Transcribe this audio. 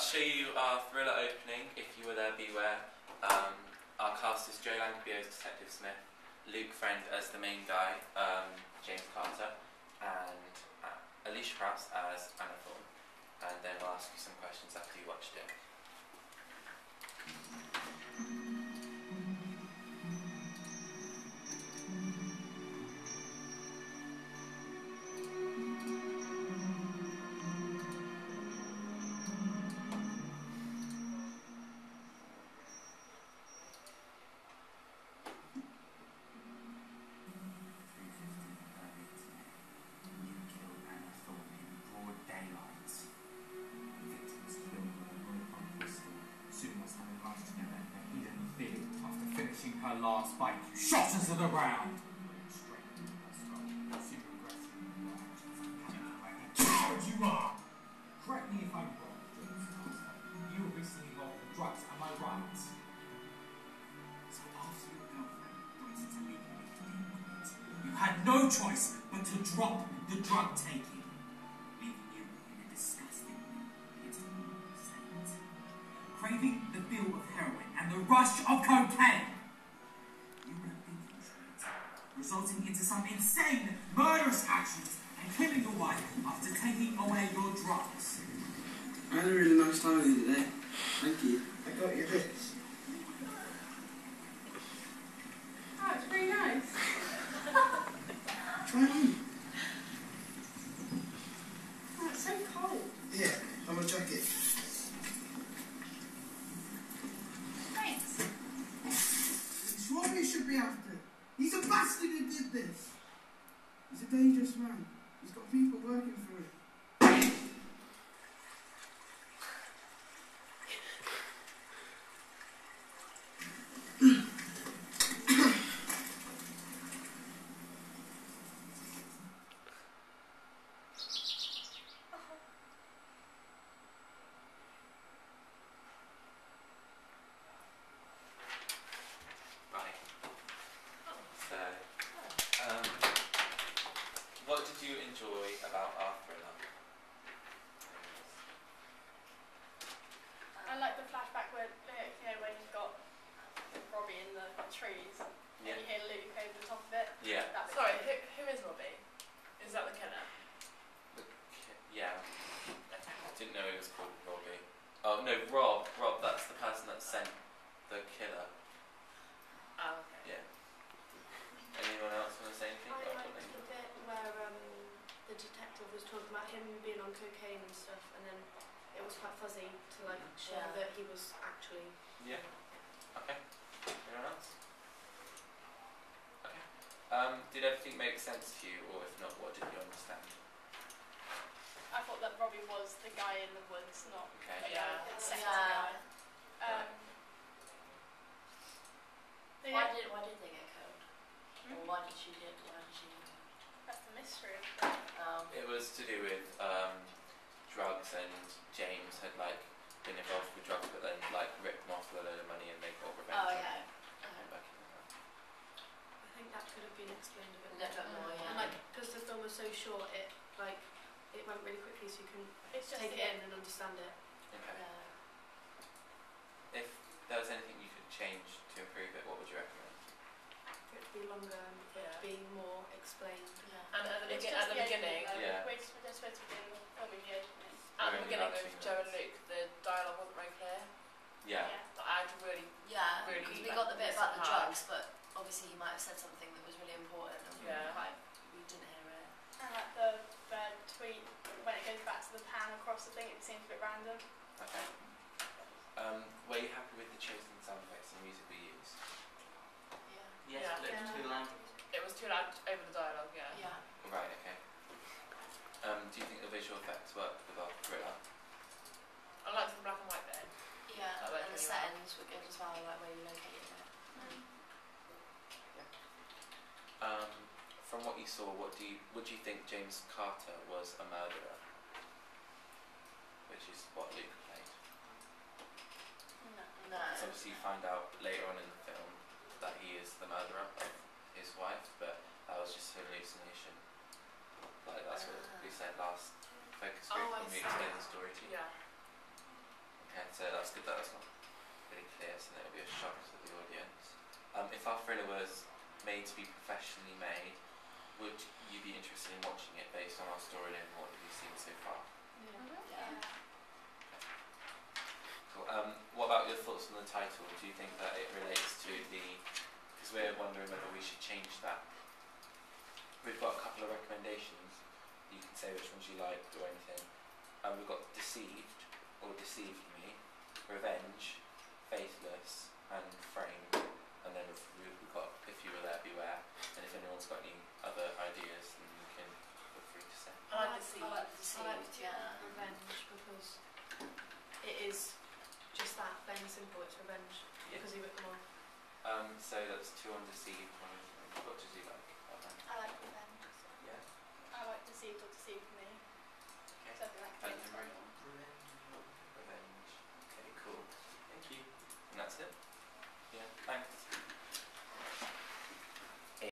to show you our thriller opening, If You Were There, Beware. Our cast is Joe Langby as Detective Smith, Luke Friend as the main guy, James Carter, and Alicia Krause as Anna Thorne. And then we'll ask you some questions after you watched it. Her last bite, you shot her to the ground. Coward you are! Correct me if I'm wrong, James Carter. You were recently involved with drugs, am I right? So after your girlfriend brings it to me, you had no choice but to drop the drug taking, leaving you in a disgusting pitiful state. Craving the feel of heroin and the rush of cocaine. Resulting into some insane, murderous actions and killing your wife after taking away your drugs. I had a really nice time with you today. Thank you. I got you this. Oh, it's very nice. Try it on. Oh, it's so cold. Yeah, I'm a jacket. Thanks. It's what we should be after. He's a bastard who did this. He's a dangerous man. He's got people working for him. What did you enjoy about our thriller? I like the flashback where, when you've got Robbie in the trees and you hear Luke over the top of it. Yeah. Sorry, who is Robbie? Is that the killer? Yeah. I didn't know he was called Robbie. Oh no, Rob, that's the person that sent the killer. Oh, okay. Yeah. Anyone else want to say anything? I liked the bit where the detective was talking about him being on cocaine and stuff, and then it was quite fuzzy to show that he was actually. Yeah. Okay. Anyone else? Okay. Did everything make sense to you, or if not, what did you understand? I thought that Robbie was the guy in the woods, not Okay. the guy with the sexy Yeah. guy. Why did they get killed? Or why did she get killed? That's the mystery. It was to do with drugs, and James had been involved with drugs, but then ripped them off with a load of money, and they got revenge. Oh, on yeah. him. Back in the I think that could have been explained a bit more, yeah. And because the film was so short, it went really quickly, so you can It's just take it in and understand it. Okay. If there was anything you could change to improve it, what would you recommend? For it to be longer and for it to be more explained. And at the It's beginning, just the opening, Yeah. We're just supposed to be filming the opening. at the Only beginning about of 2 Joe and minutes. Luke, the dialogue wasn't very clear. Yeah. But I had to really, Yeah, Really because we back got the bit this about the hard. drugs, but obviously he might have said something that was really important and we didn't hear it. And the tweet, when it goes back to the pan across the thing, it seems a bit random. Okay. Were you happy with the chosen sound effects and music we used? Yeah. Yeah. Too loud. it was too loud over the dialogue, yeah. Yeah. Right. Okay. Do you think the visual effects worked with our thriller? I liked the black and white bit. Yeah, That worked and the really well. settings were good as well, like where you located it. From what you saw, would you think James Carter was a murderer? Which is what Luke played. No. So obviously you find out later on in the film that he is the murderer of his wife, but that was just an hallucination. That's what we said last focus group when we explained the story to you. Yeah. Okay, so that's good that that's not really clear, so that it'll be a shock to the audience. If our thriller was made to be professionally made, would you be interested in watching it based on our storyline and what have you seen so far? Yeah. Cool. What about your thoughts on the title? Do you think that it relates to the... Because we're wondering whether we should change that. We've got a couple of recommendations. You can say which ones you like or anything. We've got Deceived, or Deceived Me, Revenge, Faithless, and Framed. And then we've got If You Were There, Beware. And if anyone's got any other ideas, then you can feel free to say. I like Deceived. I like Deceived, yeah. Revenge, because it is just that, plain and simple, it's revenge, Yeah. because he ripped them off. So that's 2 on Deceived, 1 on Revenge. What did you like? I like Revenge. Yeah. I like Deceived or Deceived Me. Okay. So I feel like And it's Henry? fun. Revenge. Okay, cool. Thank you. And that's it? Yeah, thanks.